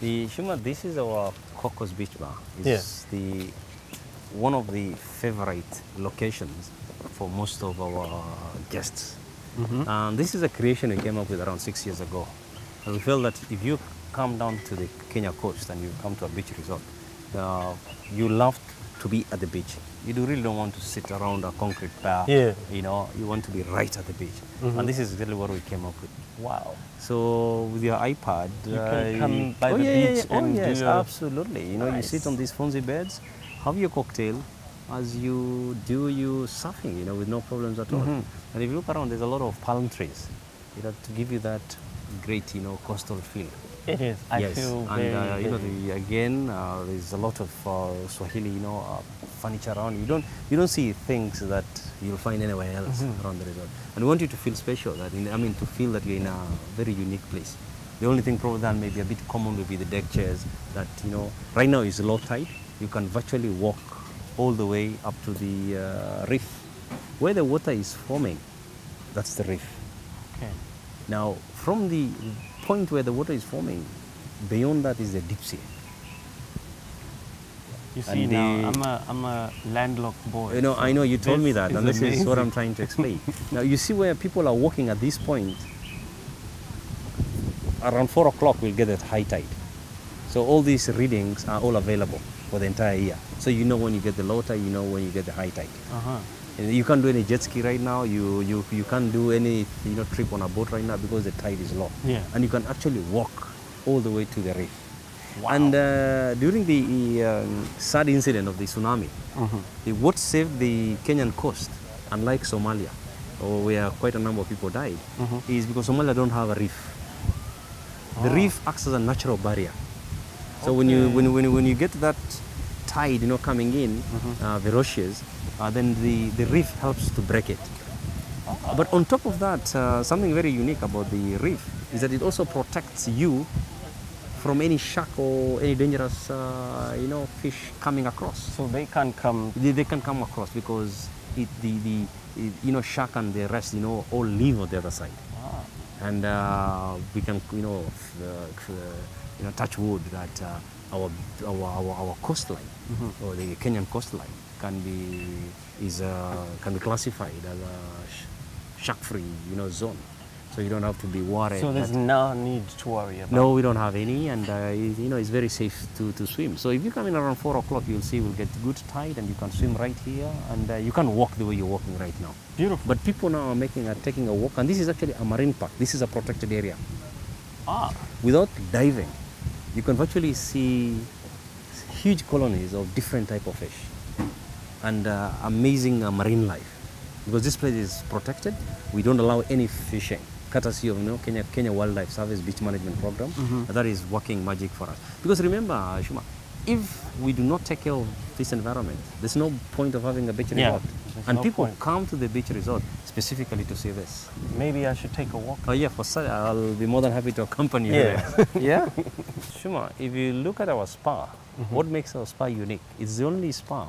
Shuma, this is our Cocos Beach Bar. It's one of the favorite locations for most of our guests. This is a creation we came up with around 6 years ago. And we feel that if you come down to the Kenya coast and you come to a beach resort, you love to be at the beach. You really don't want to sit around a concrete bar. You know, you want to be right at the beach. And this is exactly what we came up with. Wow. So with your iPad, you can come by the beach and yes, absolutely. You know, you sit on these fancy beds, have your cocktail as you do your surfing, you know, with no problems at all. And if you look around, there's a lot of palm trees, you know, to give you that great, you know, coastal feel. It is. I feel very, you know, there's a lot of Swahili, you know, furniture around. You don't see things that you'll find anywhere else around the resort. And we want you to feel special. To feel that you're in a very unique place. The only thing probably that may be a bit common will be the deck chairs. That, you know, right now is low tide. You can virtually walk all the way up to the reef, where the water is forming. That's the reef. Okay. Now, from the point where the water is forming, beyond that is the deep sea. You see, now I'm a landlocked boy. You know, so I know you told me that, and this amazing. is what I'm trying to explain. Now, you see where people are walking at this point. Around 4 o'clock, we'll get at high tide. So all these readings are all available for the entire year. So you know when you get the low tide, you know when you get the high tide. You can't do any jet ski right now. You can't do any trip on a boat right now because the tide is low. And you can actually walk all the way to the reef. Wow. And during the sad incident of the tsunami, what saved the Kenyan coast, unlike Somalia, where quite a number of people died, is because Somalia don't have a reef. The reef acts as a natural barrier. So when you get that tide, you know, coming in, ferocious, then the reef helps to break it. But on top of that, something very unique about the reef is that it also protects you from any shark or any dangerous, fish coming across. So they can't come. They can come across because shark and the rest, you know, all live on the other side. And we can, touch wood that our coastline or the Kenyan coastline can be classified as a shark-free, zone. So you don't have to be worried. So there's no need to worry about. No, we don't have any, and it's very safe to swim. So if you come in around 4 o'clock, you'll see we'll get good tide, and you can swim right here, and you can walk the way you're walking right now. Beautiful. But people now are taking a walk, and this is actually a marine park. This is a protected area. Without diving, you can virtually see huge colonies of different type of fish and amazing marine life. Because this place is protected, we don't allow any fishing. Courtesy of Kenya Wildlife Service Beach Management Program, that is working magic for us. Because remember, Shuma, if we do not take care of this environment, there's no point of having a beach resort. And people come to the beach resort specifically to see this. Maybe I should take a walk. Oh yeah, for sure. I'll be more than happy to accompany you there. Yeah? Shuma, if you look at our spa, what makes our spa unique? It's the only spa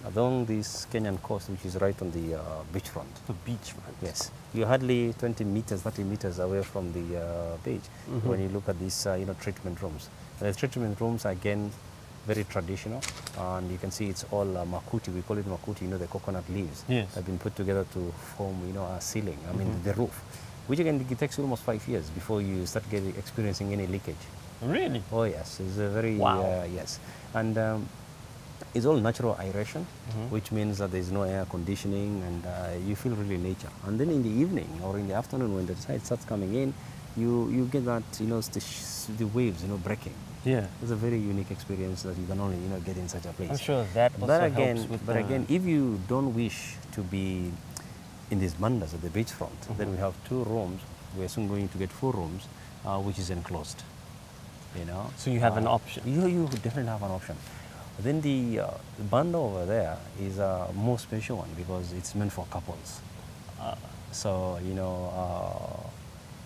along this Kenyan coast, which is right on the beachfront. The beachfront? Yes. You're hardly 20 meters, 30 meters away from the beach when you look at these, treatment rooms. And the treatment rooms are, again, very traditional. And you can see it's all makuti. We call it makuti, the coconut leaves. Yes. Have been put together to form, a ceiling, the roof. Which, again, it takes almost 5 years before you start experiencing any leakage. Really? Oh, yes. It's a very, yes. And it's all natural aeration, which means that there's no air conditioning, and you feel really nature. And then in the evening or in the afternoon, when the tide starts coming in, you get that, the waves, breaking. Yeah. It's a very unique experience that you can only, get in such a place. I'm sure that also helps with again, if you don't wish to be in these mandas at the beachfront, then we have 2 rooms. We're soon going to get 4 rooms, which is enclosed. So you have an option. You definitely have an option. Then the banda over there is a more special one because it's meant for couples. So,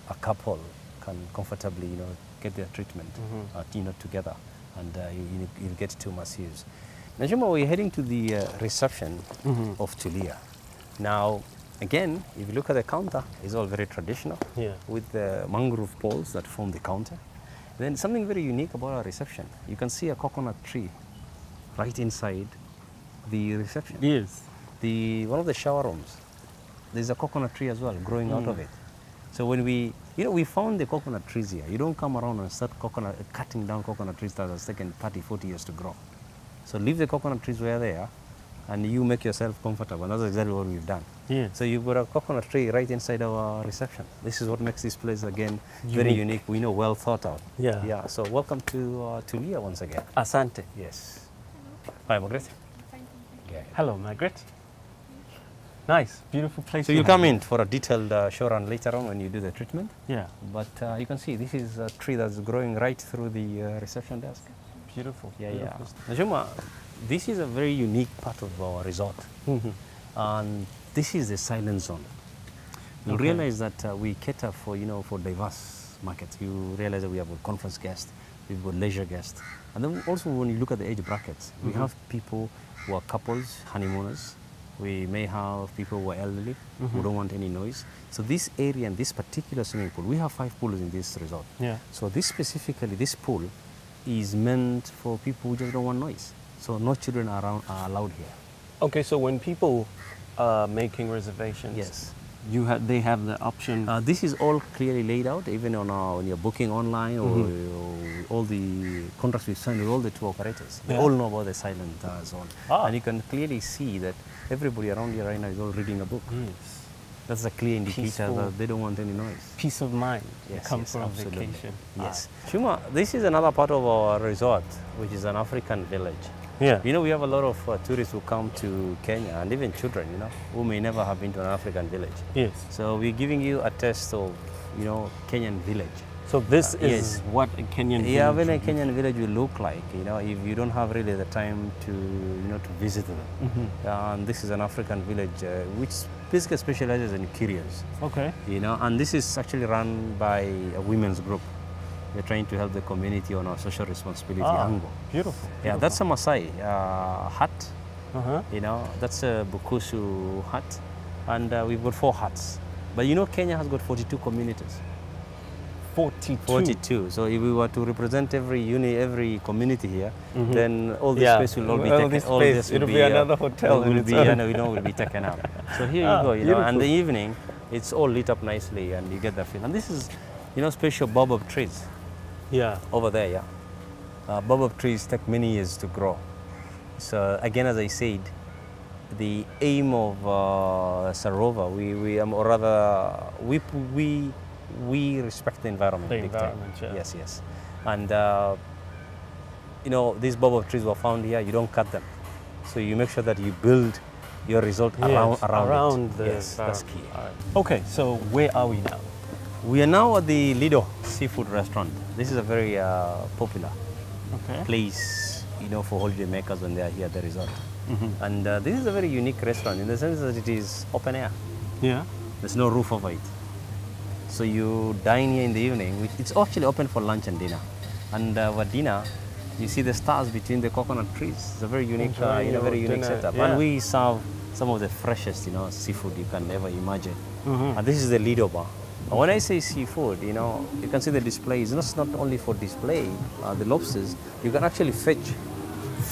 a couple can comfortably, get their treatment, together, and you'll get 2 masseuses. Now, Juma, we're heading to the reception of Tulia. Now, again, if you look at the counter, it's all very traditional with the mangrove poles that form the counter. Then something very unique about our reception. You can see a coconut tree right inside the reception. Yes. One of the shower rooms, there's a coconut tree as well growing out of it. So when we found the coconut trees here. You don't come around and start cutting down coconut trees that has taken 30, 40 years to grow. So leave the coconut trees where they are, and you make yourself comfortable. And that's exactly what we've done. Yeah. So you've got a coconut tree right inside our reception. This is what makes this place, again, very unique. We know, well thought out. Yeah. Yeah. So welcome to Leah once again. Asante. Yes. Hi, Margaret. Okay. Hello, Margaret. Nice, beautiful place. So you come in for a detailed show run later on when you do the treatment. Yeah. But you can see this is a tree that's growing right through the reception desk. Beautiful. Yeah, beautiful. yeah. Najuma, this is a very unique part of our resort. And this is the silent zone. You realize that we cater for, for diverse markets. You realize that we have a conference guest, we've got leisure guests. And then also when you look at the age brackets, we have people who are couples, honeymooners. We may have people who are elderly, who don't want any noise. So this area and this particular swimming pool, we have 5 pools in this resort. Yeah. So this pool is meant for people who just don't want noise. So no children around are allowed here. Okay, so when people are making reservations, Yes. they have the option. This is all clearly laid out, even on when you're booking online or all the contracts we've signed with all the tour operators. They all know about the silent zone. And you can clearly see that everybody around here right now is all reading a book. Yes. That's a clear indicator Peaceful. that they don't want any noise. Peace of mind. Yes, Come yes, for absolutely. a vacation. Yes. Shuma, this is another part of our resort, which is an African village. Yeah. We have a lot of tourists who come to Kenya, and even children, who may never have been to an African village. Yes. So we're giving you a taste of, Kenyan village. So this is yes. what a Kenyan village. Yeah, when a Kenyan village will look like, if you don't have really the time to, to visit them. And this is an African village, which basically specializes in curios. Okay. And this is actually run by a women's group. We're trying to help the community on our social responsibility angle. Beautiful. Yeah, that's a Maasai hut. That's a Bukusu hut. And we've got 4 huts. But Kenya has got 42 communities. 42. So if we were to represent every community here, then all the space will all be taken. All this will be another hotel. Will be, will be taken up. So here you go. And the evening, it's all lit up nicely, and you get that feel. And this is, special baobab trees. Yeah. Over there, yeah. Baobab trees take many years to grow. So again, as I said, the aim of Sarova, we respect the environment. The big time. environment, yeah. Yes, yes. And these baobab trees were found here. You don't cut them, so you make sure that you build your resort around it. Yes, that's key. Right. Okay, so where are we now? We are now at the Lido Seafood Restaurant. This is a very popular place, for holiday makers when they are here at the resort. And this is a very unique restaurant in the sense that it is open air. Yeah. There's no roof over it. So you dine here in the evening. It's actually open for lunch and dinner. And for dinner, you see the stars between the coconut trees. It's a very unique, very unique setup. Yeah. And we serve some of the freshest, seafood you can ever imagine. And this is the Lido bar. And when I say seafood, you can see the displays. It's not only for display, the lobsters. You can actually fetch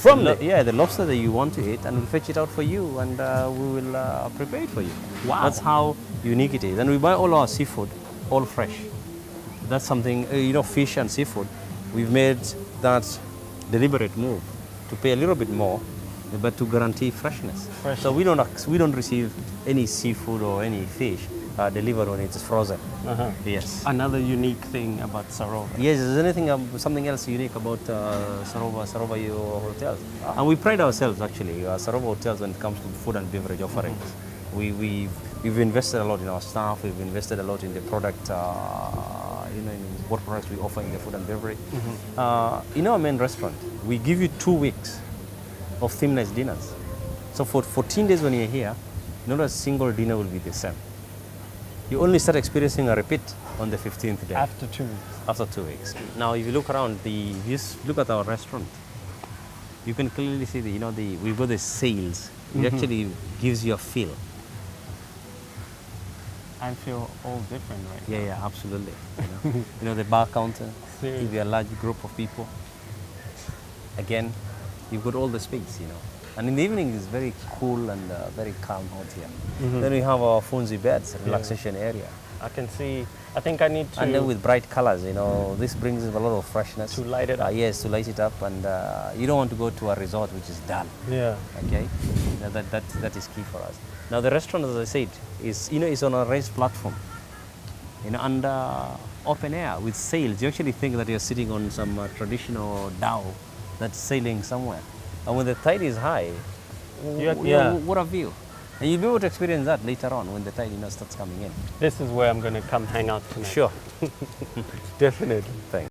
from the lobster that you want to eat, and we'll fetch it out for you, and we will prepare it for you. Wow. That's how unique it is. And we buy all our seafood, all fresh. That's something, fish and seafood. We've made that deliberate move to pay a little bit more, but to guarantee freshness. So we don't receive any seafood or any fish delivered when it's frozen. Yes. Another unique thing about Sarova. Yes, there's something else unique about Sarova hotels. And we pride ourselves actually, Sarova hotels, when it comes to food and beverage offerings. We've invested a lot in our staff, we've invested a lot in the product, in what products we offer in the food and beverage. In our main restaurant, we give you 2 weeks of theme-night dinners. So for 14 days when you're here, not a single dinner will be the same. You only start experiencing a repeat on the 15th day. After 2 weeks. After 2 weeks. Now, if you look around, look at our restaurant, you can clearly see we've got the sails. It actually gives you a feel. I feel all different right Yeah, now. yeah, absolutely. You know, the bar counter, Seriously. if you're a large group of people, again, you've got all the space, you know. And in the evening, it's very cool and very calm out here. Then we have our Funzi beds, relaxation area. I can see. I think I need to. And then with bright colors, you know, this brings a lot of freshness. To light it up. Yes, to light it up. And you don't want to go to a resort which is dull. Yeah. Okay, now that is key for us. Now the restaurant, as I said, is is on a raised platform, under open air with sails. You actually think that you're sitting on some traditional dhow that's sailing somewhere, and when the tide is high, what a view! And you'll be able to experience that later on when the tide starts coming in. This is where I'm going to come hang out tonight. Sure, Definitely. thanks.